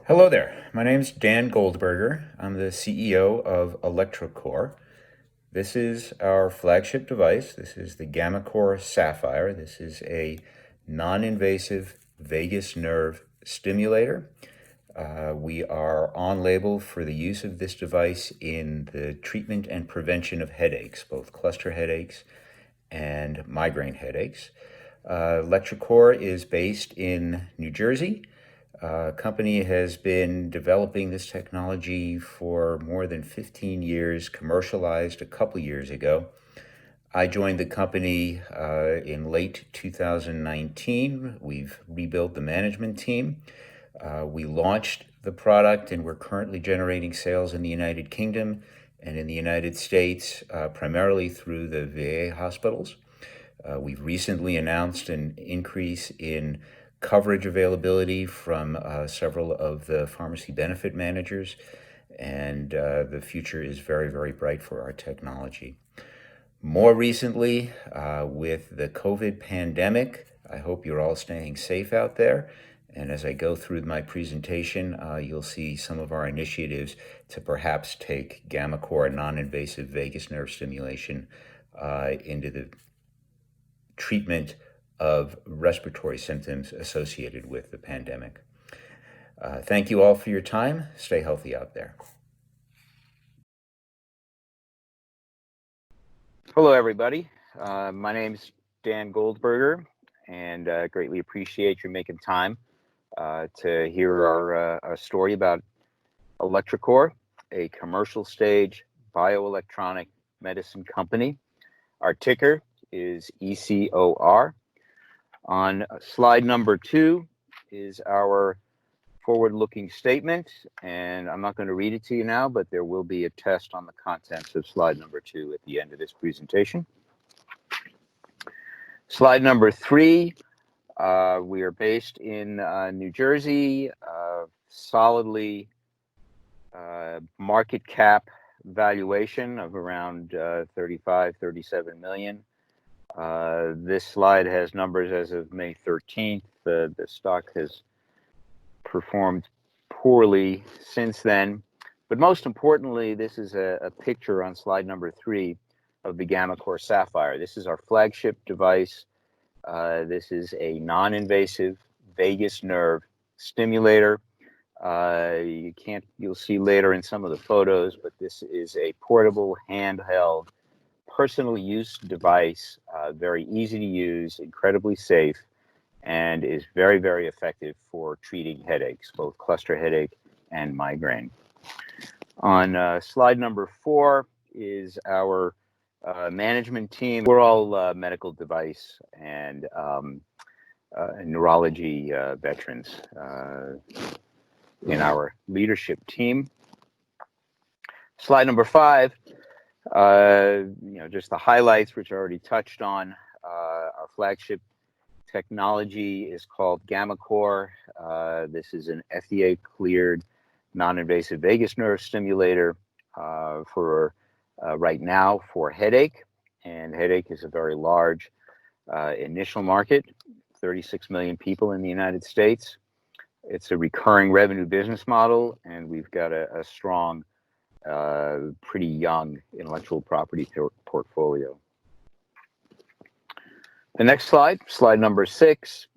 Hello there. My name's Dan Goldberger. I'm the CEO of electroCore. This is our flagship device. This is the GammaCore Sapphire. This is a non-invasive vagus nerve stimulator. We are on label for the use of this device in the treatment and prevention of headaches, both cluster headaches and migraine headaches. electroCore is based in New Jersey. Company has been developing this technology for more than 15 years, commercialized a couple years ago. I joined the company in late 2019. We've rebuilt the management team. We launched the product and we're currently generating sales in the United Kingdom and in the United States, primarily through the VA hospitals. We've recently announced an increase in coverage availability from several of the pharmacy benefit managers, and the future is very, very bright for our technology. More recently, with the COVID pandemic, I hope you're all staying safe out there. And as I go through my presentation, you'll see some of our initiatives to perhaps take GammaCore non-invasive vagus nerve stimulation into the treatment of respiratory symptoms associated with the pandemic. Thank you all for your time. Stay healthy out there. Hello, everybody. My name's Dan Goldberger, and greatly appreciate you making time to hear our story about electroCore, a commercial stage bioelectronic medicine company. Our ticker is ECOR. On slide number 2 is our forward-looking statement, and I'm not going to read it to you now, but there will be a test on the contents of slide number 2 at the end of this presentation. Slide number 3, we are based in New Jersey, solidly market cap valuation of around 37 million. This slide has numbers as of May 13th. The stock has performed poorly since then, but most importantly, this is a picture on slide number 3 of the GammaCore Sapphire. This is our flagship device. This is a non-invasive vagus nerve stimulator. You'll see later in some of the photos, but this is a portable, handheld, personal use device, very easy to use, incredibly safe, and is very, very effective for treating headaches, both cluster headache and migraine. On slide number 4 is our management team. We're all medical device and neurology veterans in our leadership team. Slide number 5, just the highlights, which I already touched on. Our flagship technology is called GammaCore. This is an FDA-cleared non-invasive vagus nerve stimulator for right now for headache, and headache is a very large initial market, 36 million people in the United States. It's a recurring revenue business model, and we've got a strong, pretty young intellectual property portfolio. The next slide, slide number 6,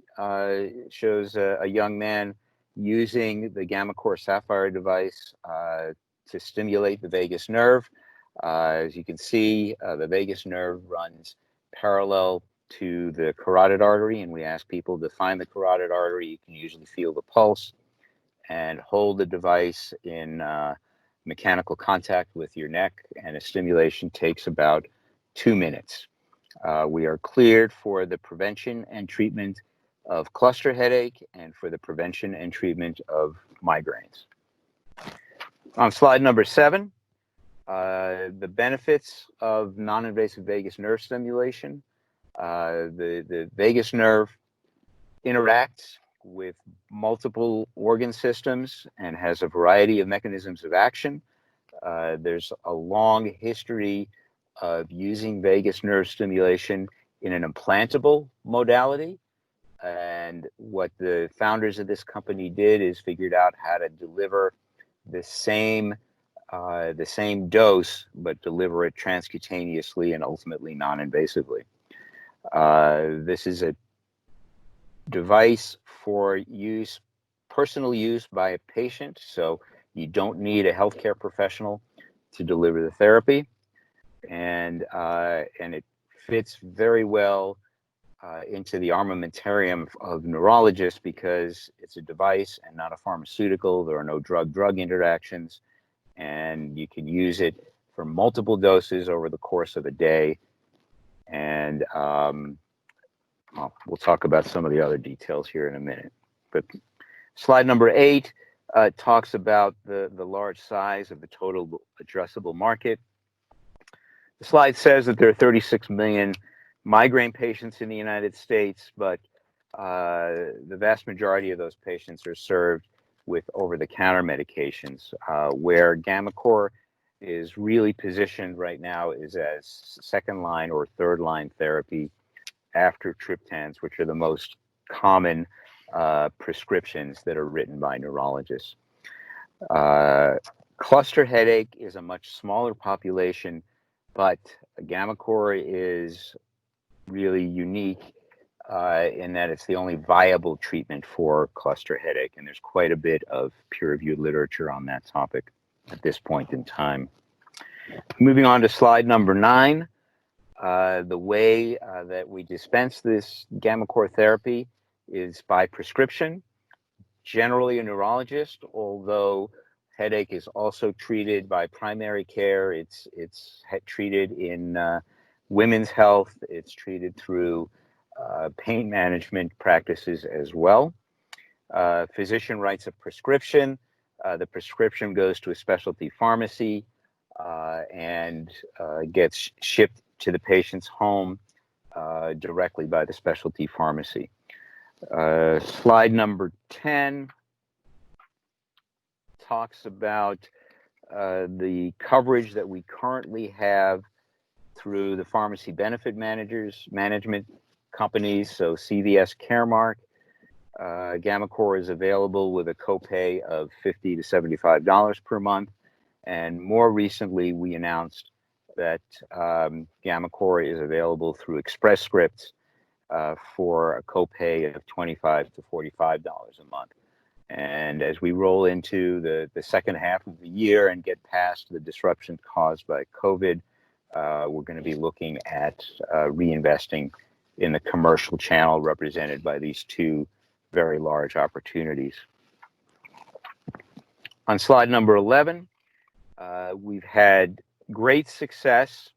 shows a young man using the GammaCore Sapphire device to stimulate the vagus nerve. As you can see, the vagus nerve runs parallel to the carotid artery, and we ask people to find the carotid artery. You can usually feel the pulse and hold the device in mechanical contact with your neck, and a stimulation takes about 2 minutes. We are cleared for the prevention and treatment of cluster headache and for the prevention and treatment of migraines. On slide number 7, the benefits of non-invasive vagus nerve stimulation. The vagus nerve interacts with multiple organ systems and has a variety of mechanisms of action. There's a long history of using vagus nerve stimulation in an implantable modality. And what the founders of this company did is figured out how to deliver the same dose, but deliver it transcutaneously and ultimately non-invasively. This is a device for use, personal use by a patient, so you don't need a healthcare professional to deliver the therapy, and it fits very well into the armamentarium of neurologists because it's a device and not a pharmaceutical. There are no drug-drug interactions, and you can use it for multiple doses over the course of a day. And we'll talk about some of the other details here in a minute. But slide number 8 talks about the large size of the total addressable market. The slide says that there are 36 million migraine patients in the United States, but the vast majority of those patients are served with over-the-counter medications, where GammaCore is really positioned right now is as second-line or third-line therapy after triptans, which are the most common prescriptions that are written by neurologists. Cluster headache is a much smaller population, but GammaCore is really unique in that it's the only viable treatment for cluster headache, and there's quite a bit of peer-reviewed literature on that topic at this point in time. Moving on to slide number 9, the way that we dispense this GammaCore therapy is by prescription. Generally a neurologist, although headache is also treated by primary care. It's treated in women's health. It's treated through pain management practices as well. Physician writes a prescription. The prescription goes to a specialty pharmacy and gets shipped to the patient's home directly by the specialty pharmacy. Slide number 10 talks about the coverage that we currently have through the pharmacy benefit management companies, so CVS Caremark. GammaCore is available with a copay of $50 to $75 per month, and more recently we announced that GammaCore is available through Express Scripts for a copay of $25 to $45 a month. And as we roll into the second half of the year and get past the disruption caused by COVID, we're going to be looking at reinvesting in the commercial channel represented by these two very large opportunities. On slide number 11, we've had great success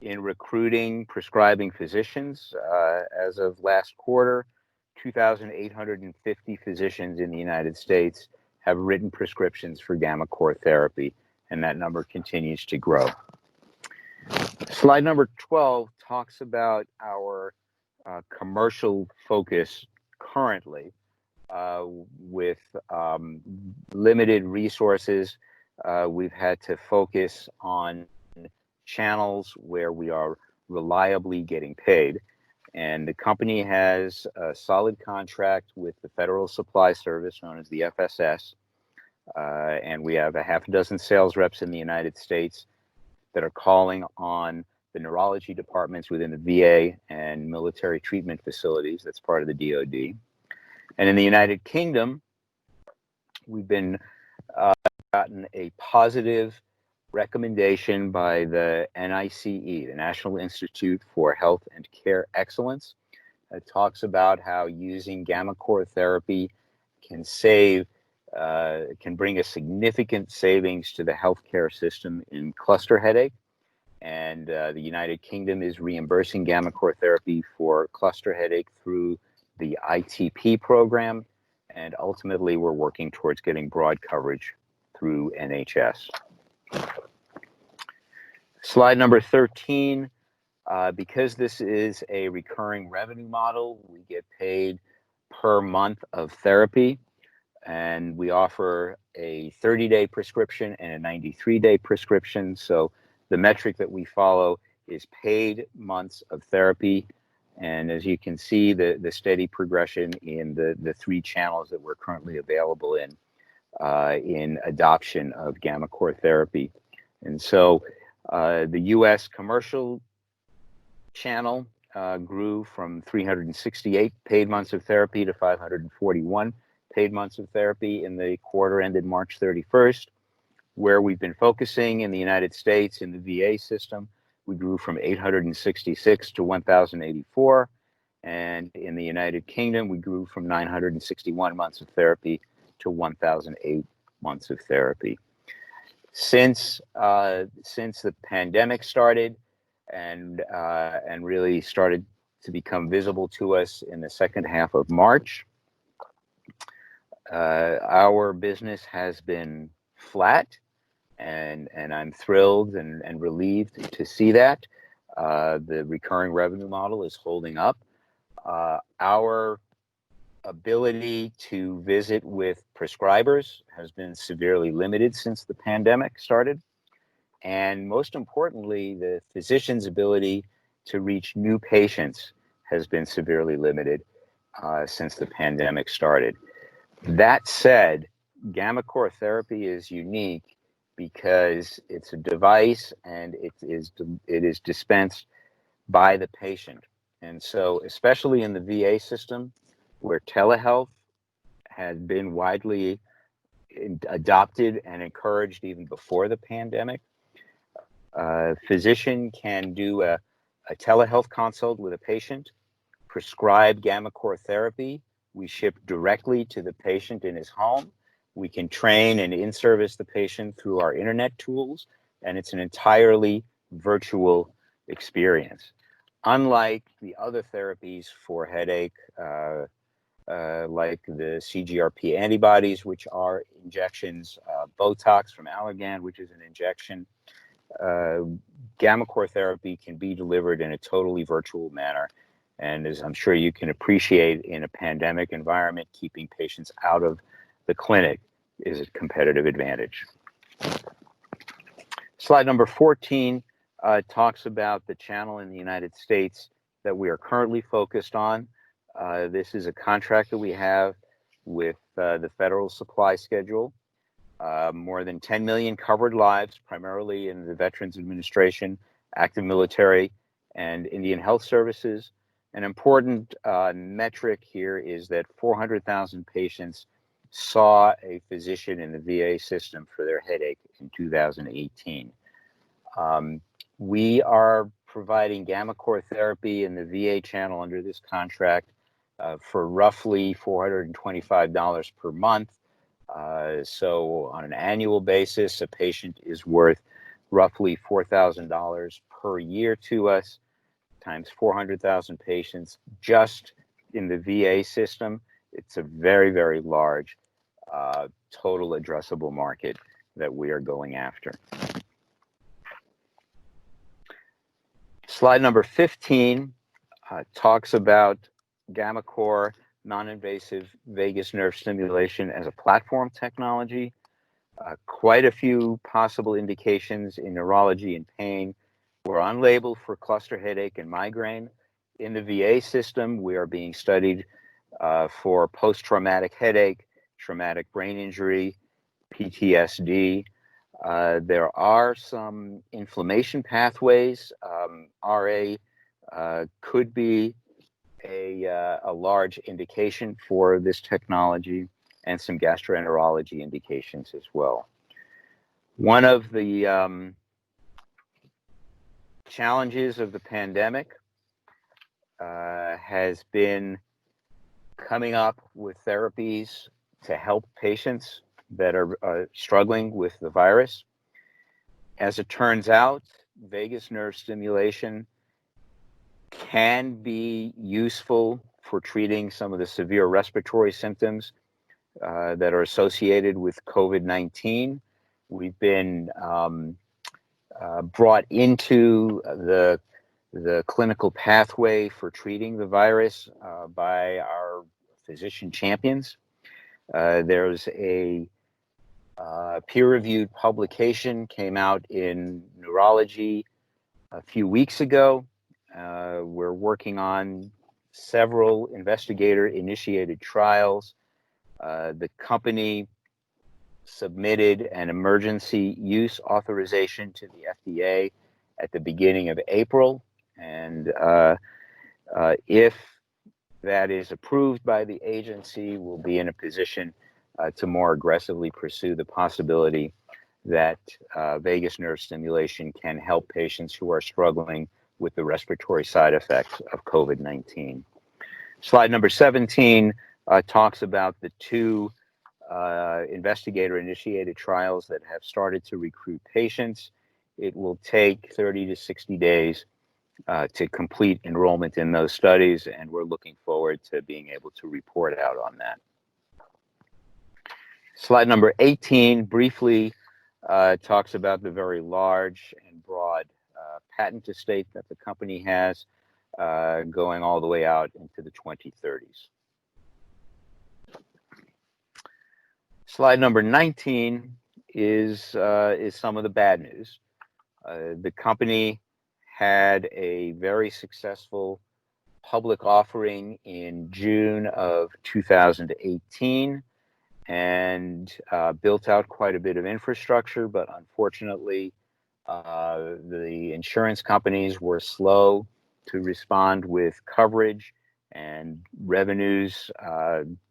in recruiting prescribing physicians. As of last quarter, 2,850 physicians in the United States have written prescriptions for GammaCore therapy, and that number continues to grow. Slide number 12 talks about our commercial focus currently with limited resources. We've had to focus on channels where we are reliably getting paid. And the company has a solid contract with the Federal Supply Service, known as the FSS. And we have a half a dozen sales reps in the United States that are calling on the neurology departments within the VA and military treatment facilities. That's part of the DoD. And in the United Kingdom, we've been gotten a positive recommendation by the NICE, the National Institute for Health and Care Excellence. It talks about how using GammaCore therapy can bring a significant savings to the healthcare system in cluster headache. And the United Kingdom is reimbursing GammaCore therapy for cluster headache through the ITP program. And ultimately, we're working towards getting broad coverage through NHS. Slide number 13, because this is a recurring revenue model, we get paid per month of therapy, and we offer a 30-day prescription and a 93-day prescription. So the metric that we follow is paid months of therapy, And as you can see, the steady progression in the three channels that we're currently available in adoption of gammaCore therapy. And so the US commercial channel grew from 368 paid months of therapy to 541 paid months of therapy in the quarter ended March 31st. Where we've been focusing in the United States in the VA system, we grew from 866 to 1,084. And in the United Kingdom, we grew from 961 months of therapy to 1,008 months of therapy. Since the pandemic started and really started to become visible to us in the second half of March, our business has been flat, and I'm thrilled and relieved to see that. The recurring revenue model is holding up. Our ability to visit with prescribers has been severely limited since the pandemic started. And most importantly, the physician's ability to reach new patients has been severely limited since the pandemic started. That said, gammaCore therapy is unique because it's a device and it is dispensed by the patient. And so, especially in the VA system, where telehealth had been widely adopted and encouraged even before the pandemic, a physician can do a telehealth consult with a patient, prescribe gammaCore therapy. We ship directly to the patient in his home. We can train and in-service the patient through our internet tools, and it's an entirely virtual experience. Unlike the other therapies for headache, like the CGRP antibodies, which are injections, Botox from Allergan, which is an injection, gammaCore therapy can be delivered in a totally virtual manner. And as I'm sure you can appreciate, in a pandemic environment, keeping patients out of the clinic is a competitive advantage. Slide number 14 talks about the channel in the United States that we are currently focused on. This is a contract that we have with the Federal Supply Schedule. More than 10 million covered lives, primarily in the Veterans Administration, active military, and Indian Health Services. An important metric here is that 400,000 patients saw a physician in the VA system for their headache in 2018. We are providing gammaCore therapy in the VA channel under this contract for roughly $425 per month. So on an annual basis, a patient is worth roughly $4,000 per year to us, times 400,000 patients just in the VA system. It's a very, very large total addressable market that we are going after. Slide number 15 talks about gammaCore non-invasive vagus nerve stimulation as a platform technology. Quite a few possible indications in neurology and pain. We're on label for cluster headache and migraine. In the VA system, we are being studied for post-traumatic headache, traumatic brain injury, PTSD. There are some inflammation pathways. RA could be a large indication for this technology, and some gastroenterology indications as well. One of the challenges of the pandemic has been coming up with therapies to help patients that are struggling with the virus. As it turns out, vagus nerve stimulation can be useful for treating some of the severe respiratory symptoms that are associated with COVID-19. We've been brought into the clinical pathway for treating the virus by our physician champions. There's a peer-reviewed publication came out in Neurology a few weeks ago We're working on several investigator-initiated trials. The company submitted an emergency use authorization to the FDA at the beginning of April, and if that is approved by the agency, we'll be in a position to more aggressively pursue the possibility that vagus nerve stimulation can help patients who are struggling with the respiratory side effects of COVID-19. Slide number 17 talks about the two investigator-initiated trials that have started to recruit patients. It will take 30 to 60 days to complete enrollment in those studies, and we're looking forward to being able to report out on that. Slide number 18 briefly talks about the very large and broad patent estate that the company has, going all the way out into the 2030s. Slide number 19 is some of the bad news. The company had a very successful public offering in June of 2018 and built out quite a bit of infrastructure, but unfortunately, the insurance companies were slow to respond with coverage, and revenues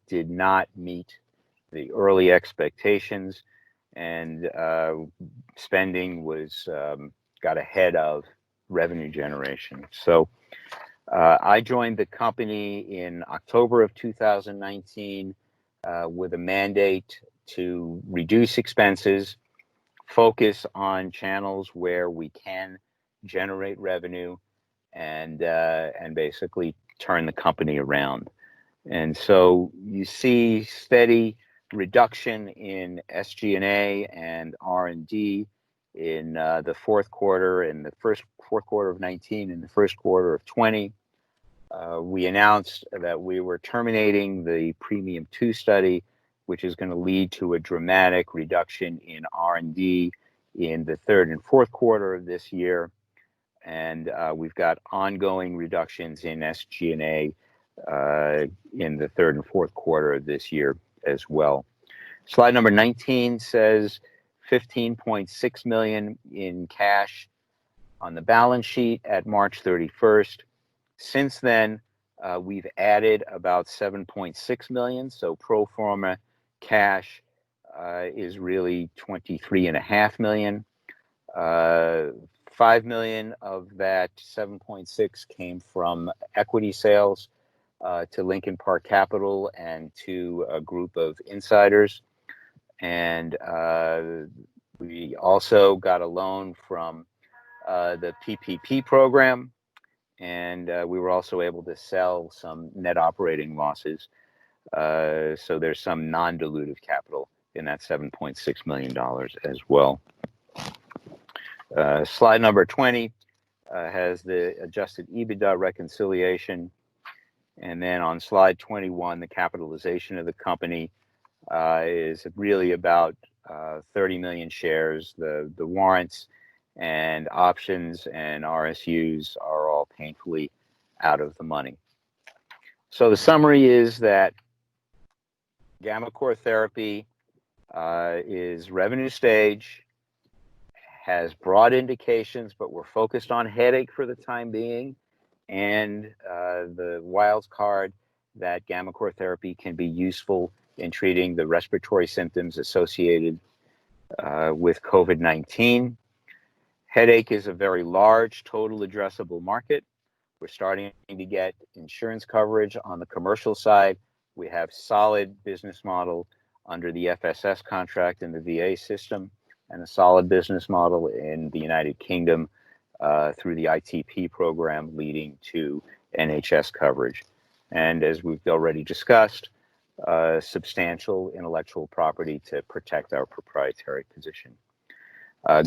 did not meet the early expectations, and spending was got ahead of revenue generation. So I joined the company in October of 2019 with a mandate to reduce expenses, focus on channels where we can generate revenue, and basically turn the company around. And so you see steady reduction in SG&A and R&D in the fourth quarter, in the fourth quarter of 19, and the first quarter of 20. We announced that we were terminating the Premium 2 study, which is going to lead to a dramatic reduction in R&D in the third and fourth quarter of this year. And we've got ongoing reductions in SG&A in the third and fourth quarter of this year as well. Slide number 19 says $15.6 million in cash on the balance sheet at March 31st. Since then, we've added about $7.6 million, so pro forma cash is really $23.5 million. $5 million of that 7.6 came from equity sales to Lincoln Park Capital and to a group of insiders. And we also got a loan from the PPP program, and we were also able to sell some net operating losses. So there's some non-dilutive capital in that $7.6 million as well. Slide number 20 has the adjusted EBITDA reconciliation. And then on slide 21, the capitalization of the company is really about 30 million shares. The warrants and options and RSUs are all painfully out of the money. So the summary is that GammaCore therapy is revenue stage, has broad indications, but we're focused on headache for the time being, and the wild card that GammaCore therapy can be useful in treating the respiratory symptoms associated with COVID-19. Headache is a very large total addressable market. We're starting to get insurance coverage on the commercial side. We have solid business model under the FSS contract in the VA system, and a solid business model in the United Kingdom through the ITP program leading to NHS coverage. And as we've already discussed, substantial intellectual property to protect our proprietary position.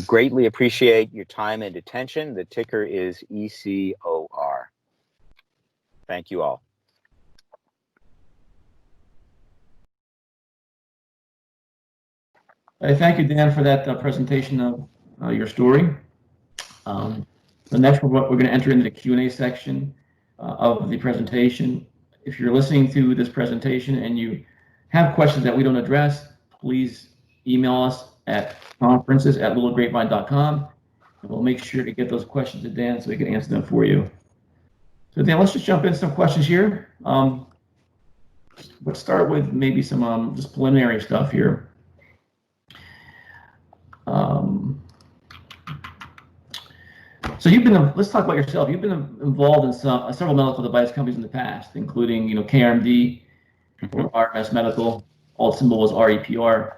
Greatly appreciate your time and attention. The ticker is ECOR. Thank you all. Thank you, Dan, for that presentation of your story. So next, we're going to enter into the Q&A section of the presentation. If you're listening to this presentation and you have questions that we don't address, please email us at conferences@littlegrapevine.com, and we'll make sure to get those questions to Dan so we can answer them for you. So Dan, let's just jump into some questions here. Let's start with maybe some just preliminary stuff here. So let's talk about yourself. You've been involved in several medical device companies in the past, including, KRMD, or RMS Medical, all symbol was REPR.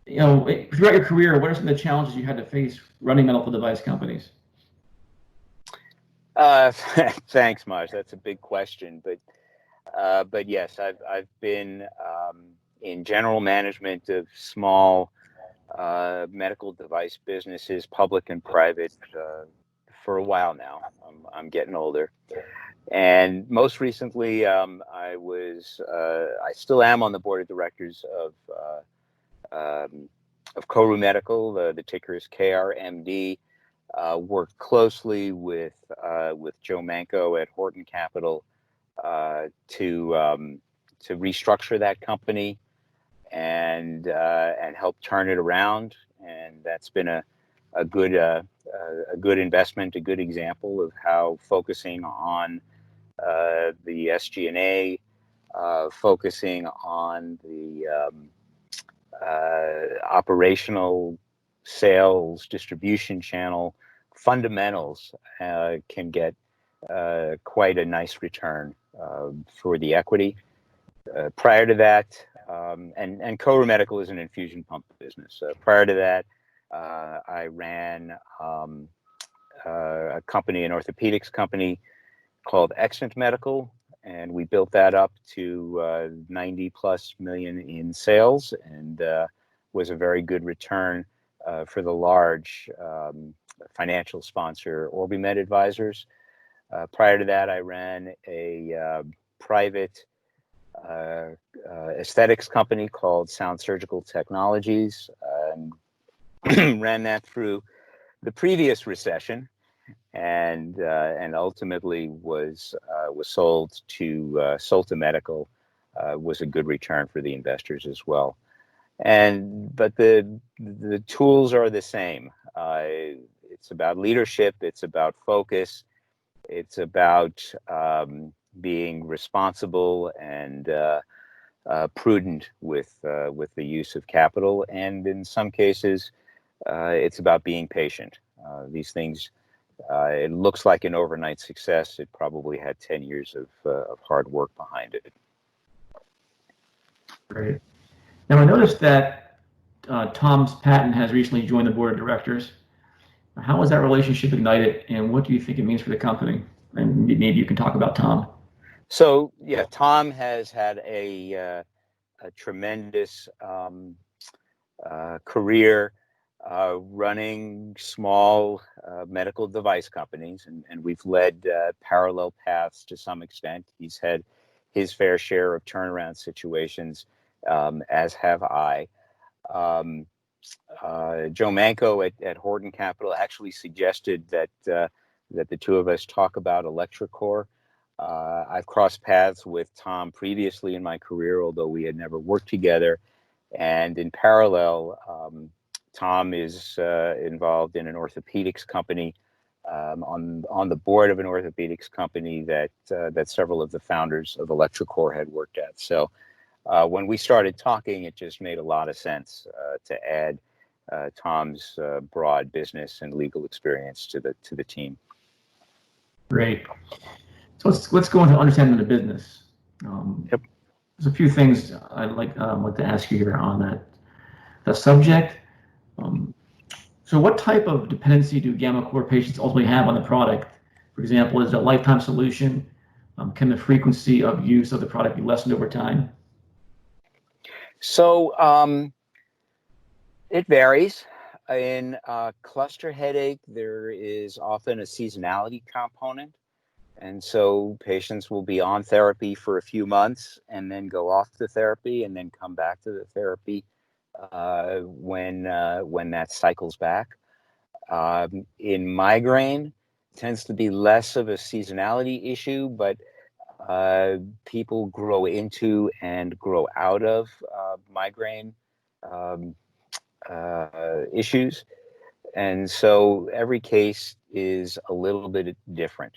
Throughout your career, what are some of the challenges you had to face running medical device companies? Thanks, Maj. That's a big question, but yes, I've been in general management of small medical device businesses, public and private, for a while now. I'm getting older, and most recently, I still am on the board of directors of KORU Medical. The ticker is KRMD. Worked closely with Joe Manco at Horton Capital to restructure that company and help turn it around, and that's been a good investment, a good example of how focusing on the SG&A, focusing on the operational sales distribution channel fundamentals can get quite a nice return for the equity. Prior to that, and KORU Medical is an infusion pump business. Prior to that, I ran a company, an orthopedics company called Extant Medical, and we built that up to 90 plus million in sales, and was a very good return for the large financial sponsor OrbiMed Advisors. Prior to that, I ran a private aesthetics company called Sound Surgical Technologies, and ran that through the previous recession, and ultimately was sold to Solta Medical. Was a good return for the investors as well. But the tools are the same. It's about leadership. It's about focus. It's about being responsible and prudent with the use of capital, and in some cases, it's about being patient. These things, it looks like an overnight success. It probably had 10 years of hard work behind it. Great. Now, I noticed that Tom's Patton has recently joined the board of directors. How was that relationship ignited, and what do you think it means for the company? And maybe you can talk about Tom. So, yeah, Tom has had a tremendous career running small medical device companies, and we've led parallel paths to some extent. He's had his fair share of turnaround situations, as have I. Joe Manco at Horton Capital actually suggested that the two of us talk about electroCore. I've crossed paths with Tom previously in my career, although we had never worked together. And in parallel, Tom is involved in an orthopedics company, on the board of an orthopedics company that several of the founders of electroCore had worked at. So when we started talking, it just made a lot of sense to add Tom's broad business and legal experience to the team. Great. So let's go into understanding the business. Yep. There's a few things I'd like to ask you here on that subject. So what type of dependency do gammaCore patients ultimately have on the product? For example, is it a lifetime solution? Can the frequency of use of the product be lessened over time? So it varies. In cluster headache, there is often a seasonality component. And so patients will be on therapy for a few months and then go off the therapy and then come back to the therapy when that cycles back. In migraine, tends to be less of a seasonality issue, but people grow into and grow out of migraine um, issues. And so every case is a little bit different.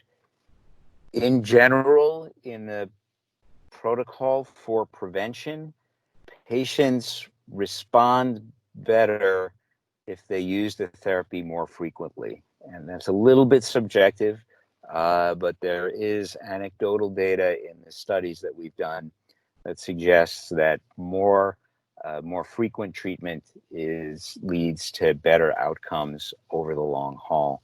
In general, in the protocol for prevention, patients respond better if they use the therapy more frequently. And that's a little bit subjective, but there is anecdotal data in the studies that we've done that suggests that more frequent treatment leads to better outcomes over the long haul.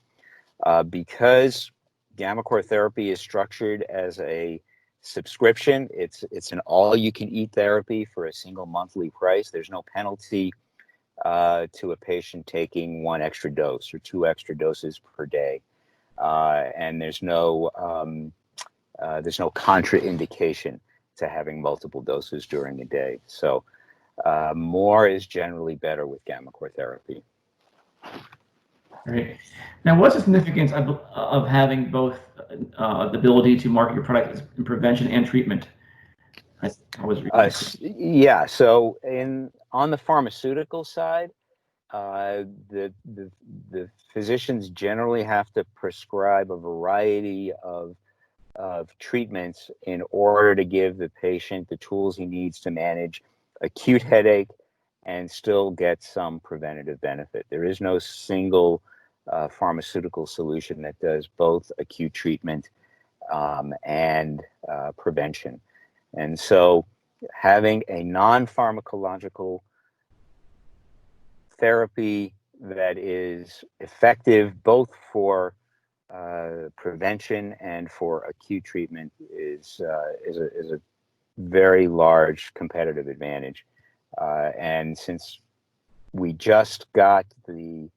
Because GammaCore therapy is structured as a subscription, it's an all-you-can-eat therapy for a single monthly price. There's no penalty to a patient taking one extra dose or two extra doses per day, and there's no contraindication to having multiple doses during a day. So more is generally better with GammaCore therapy. Right. Now, what's the significance of having both the ability to market your product in prevention and treatment? Yeah. So on the pharmaceutical side, the physicians generally have to prescribe a variety of treatments in order to give the patient the tools he needs to manage acute headache and still get some preventative benefit. There is no single pharmaceutical solution that does both acute treatment and prevention. And so having a non-pharmacological therapy that is effective both for prevention and for acute treatment is a very large competitive advantage. And since we just got the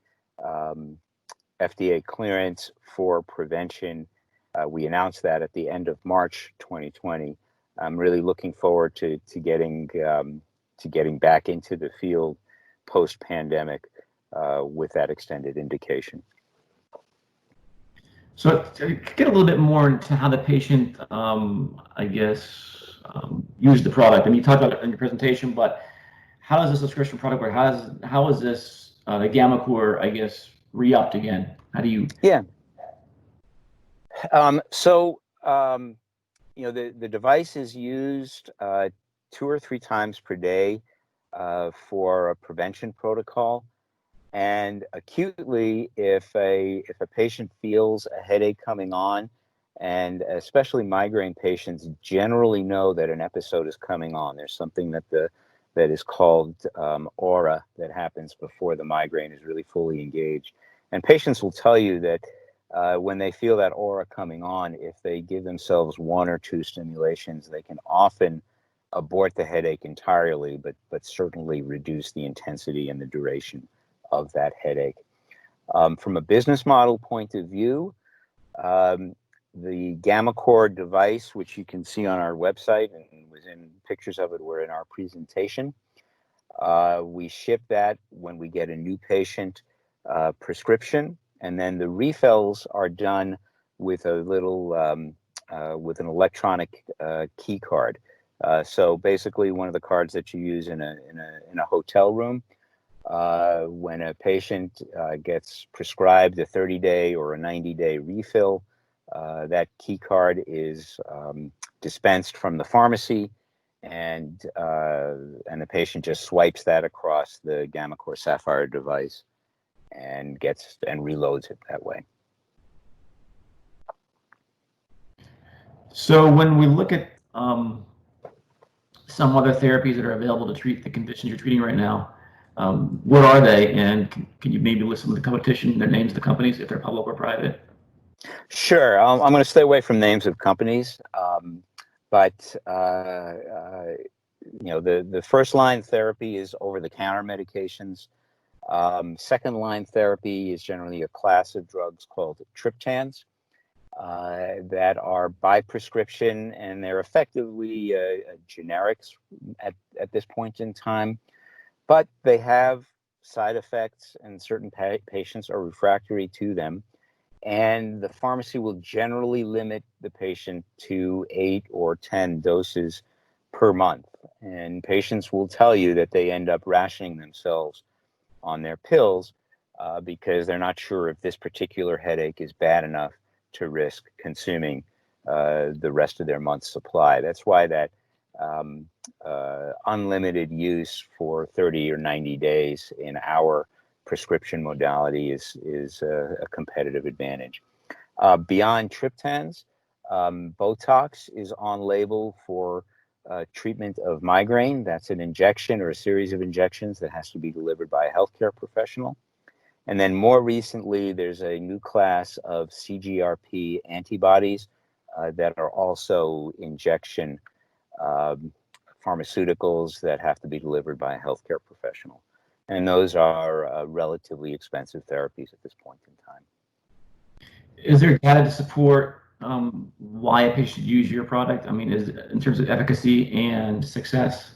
FDA clearance for prevention, we announced that at the end of March 2020. I'm really looking forward to getting back into the field post-pandemic with that extended indication. So to get a little bit more into how the patient, use the product. I mean, you talked about it in your presentation, but how does the subscription product work? How is this the GammaCore, re-upped again? How do you? Yeah. The device is used 2 or 3 times per day for a prevention protocol. And acutely, if a patient feels a headache coming on, and especially migraine patients generally know that an episode is coming on. There's something that is called aura that happens before the migraine is really fully engaged. And patients will tell you that when they feel that aura coming on, if they give themselves 1 or 2 stimulations, they can often abort the headache entirely, but certainly reduce the intensity and the duration of that headache. From a business model point of view, the GammaCore device, which you can see on our website and was in pictures of it, were in our presentation. We ship that when we get a new patient prescription, and then the refills are done with a little with an electronic key card. So basically, one of the cards that you use in a hotel room. When a patient gets prescribed a 30-day or a 90-day refill, that key card is dispensed from the pharmacy, and the patient just swipes that across the GammaCore Sapphire device and reloads it that way. So when we look at some other therapies that are available to treat the conditions you're treating right now, what are they, and can you maybe list some of the competition, their names of the companies, if they're public or private? Sure. I'm going to stay away from names of companies, but the first line therapy is over-the-counter medications. Second line therapy is generally a class of drugs called triptans that are by prescription, and they're effectively generics at this point in time. But they have side effects, and certain patients are refractory to them. and the pharmacy will generally limit the patient to 8 or 10 doses per month. And patients will tell you that they end up rationing themselves on their pills because they're not sure if this particular headache is bad enough to risk consuming the rest of their month's supply. That's why that unlimited use for 30 or 90 days in our prescription modality is a competitive advantage. Beyond triptans, Botox is on label for treatment of migraine. That's an injection or a series of injections that has to be delivered by a healthcare professional. And then more recently, there's a new class of CGRP antibodies that are also injection pharmaceuticals that have to be delivered by a healthcare professional. And those are relatively expensive therapies at this point in time. Is there data to support why a patient should use your product? I mean, in terms of efficacy and success?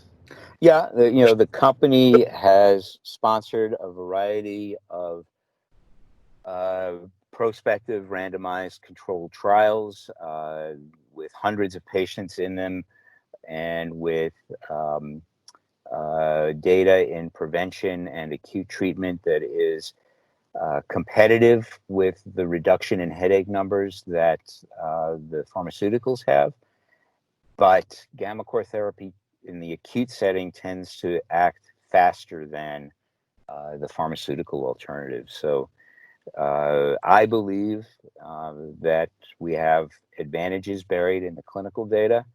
Yeah, the company has sponsored a variety of prospective randomized controlled trials with hundreds of patients in them, and with data in prevention and acute treatment that is competitive with the reduction in headache numbers that the pharmaceuticals have. But gamma-core therapy in the acute setting tends to act faster than the pharmaceutical alternatives. So I believe that we have advantages buried in the clinical data,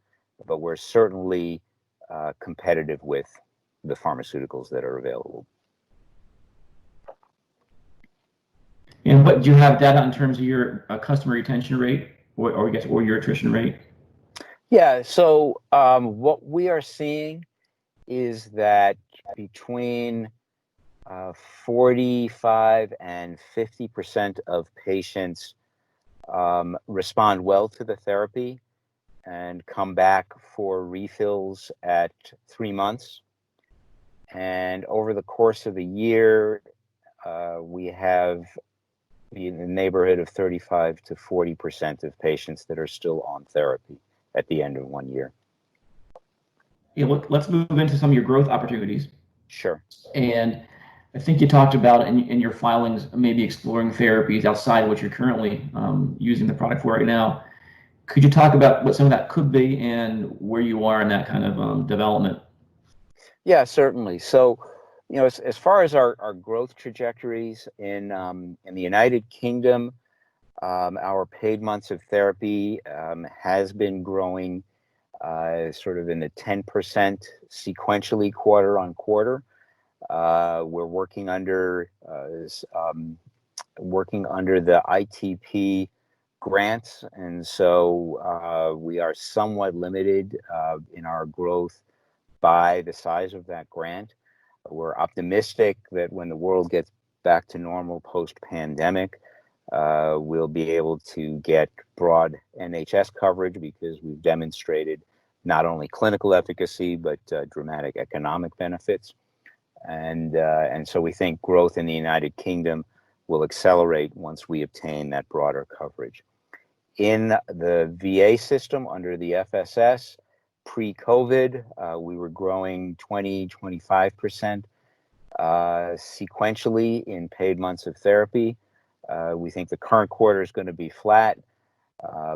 but we're certainly competitive with the pharmaceuticals that are available. And what do you have data in terms of your customer retention rate, or your attrition rate? Yeah, so what we are seeing is that between 45 and 50% of patients respond well to the therapy and come back for refills at 3 months. And over the course of a year, we have in the neighborhood of 35 to 40% of patients that are still on therapy at the end of 1 year. Yeah, let's move into some of your growth opportunities. Sure. And I think you talked about in your filings, maybe exploring therapies outside what you're currently using the product for right now. Could you talk about what some of that could be and where you are in that kind of development? Yeah, certainly. So, as far as our growth trajectories in the United Kingdom, our paid months of therapy has been growing sort of in the 10% sequentially quarter on quarter. We're working under the ITP grants, and so we are somewhat limited in our growth by the size of that grant. We're optimistic that when the world gets back to normal post-pandemic, we'll be able to get broad NHS coverage because we've demonstrated not only clinical efficacy, but dramatic economic benefits. And so we think growth in the United Kingdom will accelerate once we obtain that broader coverage. In the VA system under the FSS, pre-COVID, we were growing 25% sequentially in paid months of therapy. We think the current quarter is going to be flat,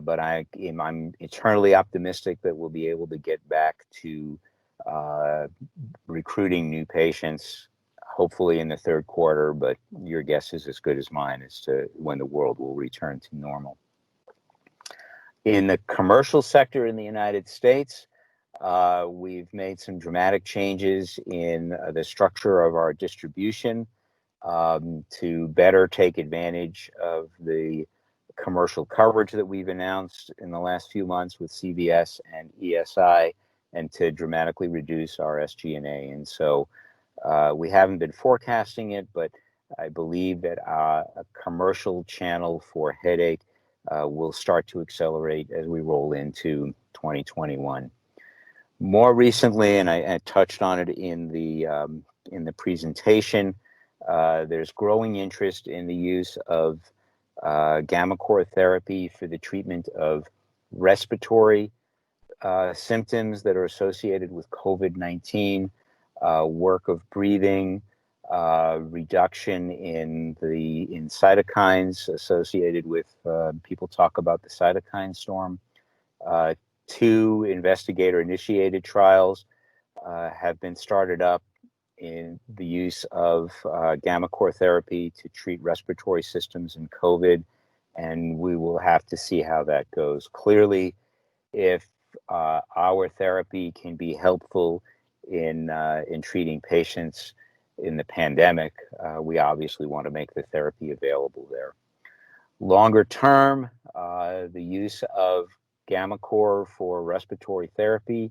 but I'm eternally optimistic that we'll be able to get back to recruiting new patients, hopefully in the third quarter, but your guess is as good as mine as to when the world will return to normal. In the commercial sector in the United States, we've made some dramatic changes in the structure of our distribution to better take advantage of the commercial coverage that we've announced in the last few months with CVS and ESI, and to dramatically reduce our SG&A. And so we haven't been forecasting it, but I believe that a commercial channel for headache will start to accelerate as we roll into 2021. More recently, and I touched on it in the presentation, there's growing interest in the use of GammaCore therapy for the treatment of respiratory symptoms that are associated with COVID-19, work of breathing, reduction in cytokines associated with, people talk about the cytokine storm. 2 investigator-initiated trials have been started up in the use of GammaCore therapy to treat respiratory systems in COVID, and we will have to see how that goes. Clearly, if our therapy can be helpful in treating patients in the pandemic, we obviously want to make the therapy available there. Longer term, the use of GammaCore for respiratory therapy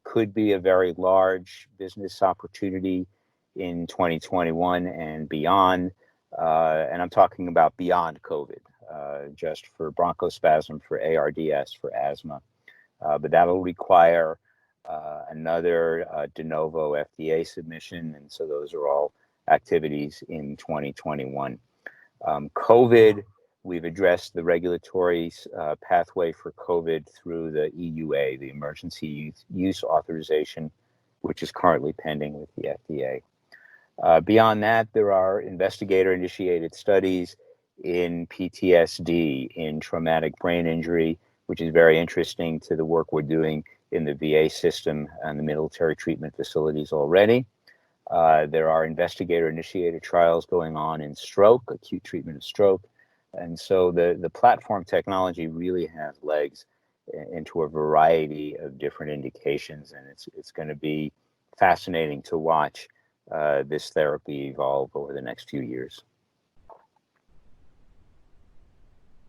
could be a very large business opportunity in 2021 and beyond. And I'm talking about beyond COVID, just for bronchospasm, for ARDS, for asthma. But that'll require another de novo FDA submission. And so those are all activities in 2021. COVID, we've addressed the regulatory pathway for COVID through the EUA, the Emergency Use Authorization, which is currently pending with the FDA. Beyond that, there are investigator-initiated studies in PTSD, in traumatic brain injury, which is very interesting to the work we're doing in the VA system and the military treatment facilities already. There are investigator-initiated trials going on in stroke, acute treatment of stroke. And so the platform technology really has legs into a variety of different indications, and it's going to be fascinating to watch this therapy evolve over the next few years.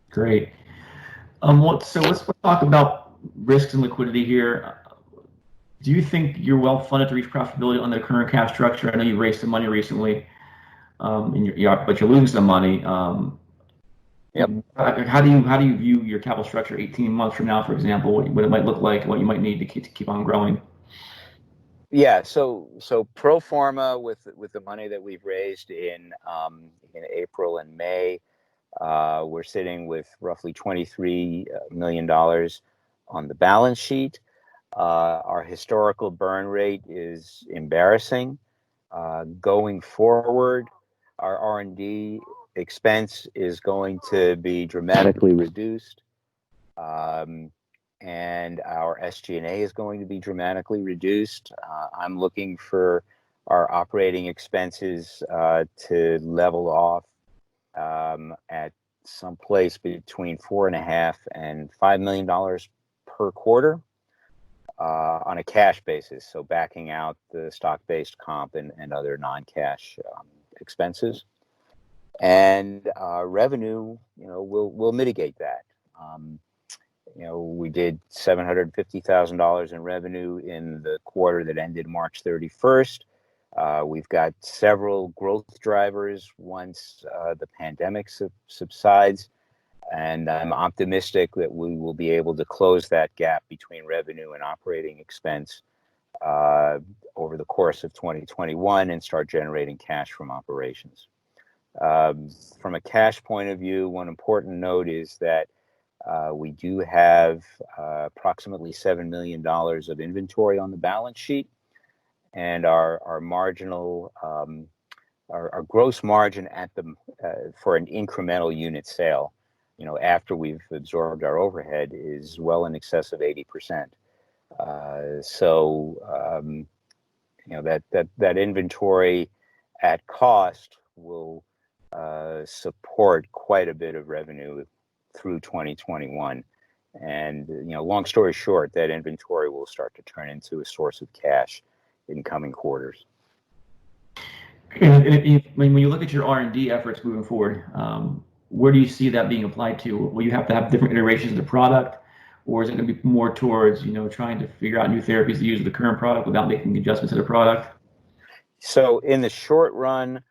Great. So let's talk about risks and liquidity here. Do you think you're well funded to reach profitability on the current cap structure? I know you raised some money recently, but you're losing some money. Yep. How do you view your capital structure 18 months from now, for example, what it might look like, what you might need to keep on growing? Yeah, so pro forma with the money that we've raised in April and May, we're sitting with roughly $23 million on the balance sheet. Our historical burn rate is embarrassing. Going forward, our R&D expense is going to be dramatically reduced, and our SG&A is going to be dramatically reduced. I'm looking for our operating expenses to level off at some place between $4.5 and $5 million per quarter on a cash basis, so backing out the stock-based comp and other non-cash expenses. And revenue, will mitigate that. We did $750,000 in revenue in the quarter that ended March 31st. We've got several growth drivers once the pandemic subsides, and I'm optimistic that we will be able to close that gap between revenue and operating expense over the course of 2021 and start generating cash from operations. From a cash point of view, one important note is that we do have approximately $7 million of inventory on the balance sheet, and our marginal, our gross margin for an incremental unit sale, after we've absorbed our overhead, is well in excess of 80%. That inventory at cost will support quite a bit of revenue through 2021. And, long story short, that inventory will start to turn into a source of cash in coming quarters. And when you look at your R&D efforts moving forward, where do you see that being applied to? Will you have to have different iterations of the product, or is it going to be more towards, trying to figure out new therapies to use with the current product without making adjustments to the product? So in the short run,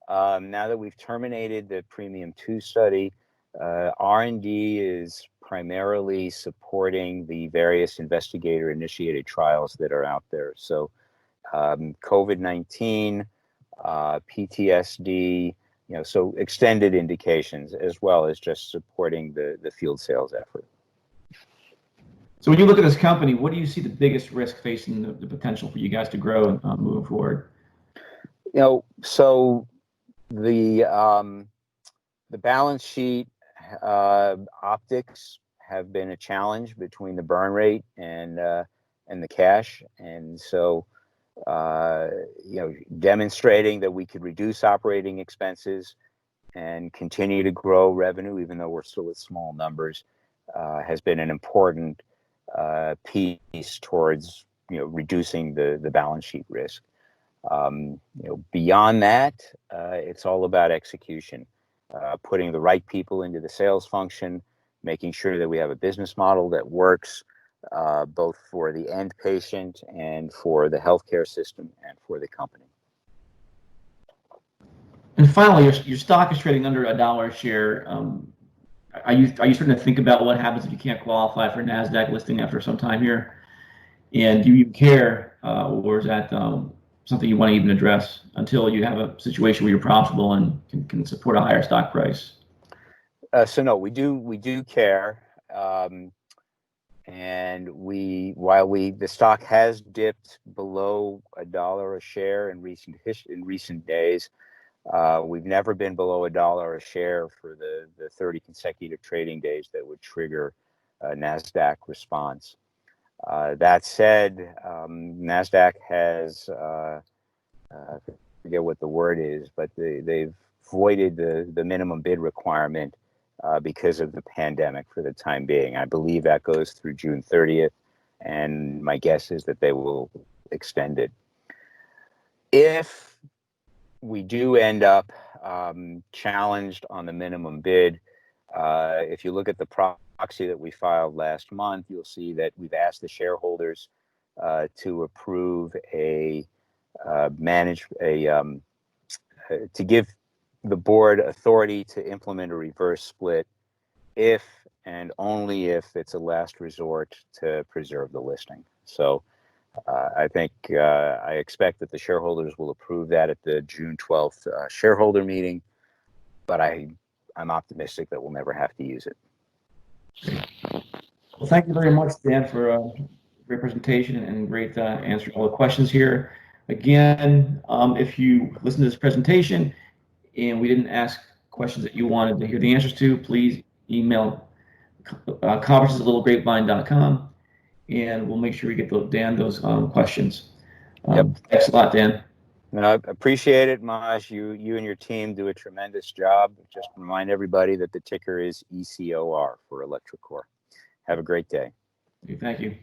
now that we've terminated the Premium 2 study, R&D is primarily supporting the various investigator-initiated trials that are out there. So COVID-19, PTSD, so extended indications as well as just supporting the field sales effort. So when you look at this company, what do you see the biggest risk facing the potential for you guys to grow moving forward? So the balance sheet optics have been a challenge between the burn rate and the cash, and so demonstrating that we could reduce operating expenses and continue to grow revenue, even though we're still at small numbers, has been an important piece towards reducing the balance sheet risk. Beyond that, it's all about execution, putting the right people into the sales function, making sure that we have a business model that works both for the end patient and for the healthcare system and for the company. And finally, your stock is trading under $1 a share. Are you starting to think about what happens if you can't qualify for NASDAQ listing after some time here? And do you even care, or is that something you want to even address until you have a situation where you're profitable and can support a higher stock price? So no, we do care, and while the stock has dipped below $1 a share in recent days. We've never been below $1 a share for the 30 consecutive trading days that would trigger a NASDAQ response. That said, NASDAQ has, I forget what the word is, but they've voided the minimum bid requirement because of the pandemic for the time being. I believe that goes through June 30th, and my guess is that they will extend it. If we do end up challenged on the minimum bid, if you look at the proxy that we filed last month, you'll see that we've asked the shareholders to approve to give the board authority to implement a reverse split if and only if it's a last resort to preserve the listing. So I think I expect that the shareholders will approve that at the June 12th shareholder meeting, but I'm optimistic that we'll never have to use it. Well, thank you very much, Dan, for a great presentation and great answering all the questions here. Again, if you listen to this presentation and we didn't ask questions that you wanted to hear the answers to, please email conferences@littlegrapevine.com. And we'll make sure we get Dan those questions. Yep. Thanks a lot, Dan. No, I appreciate it, Maj. You and your team do a tremendous job. Just remind everybody that the ticker is ECOR for electroCore. Have a great day. Thank you.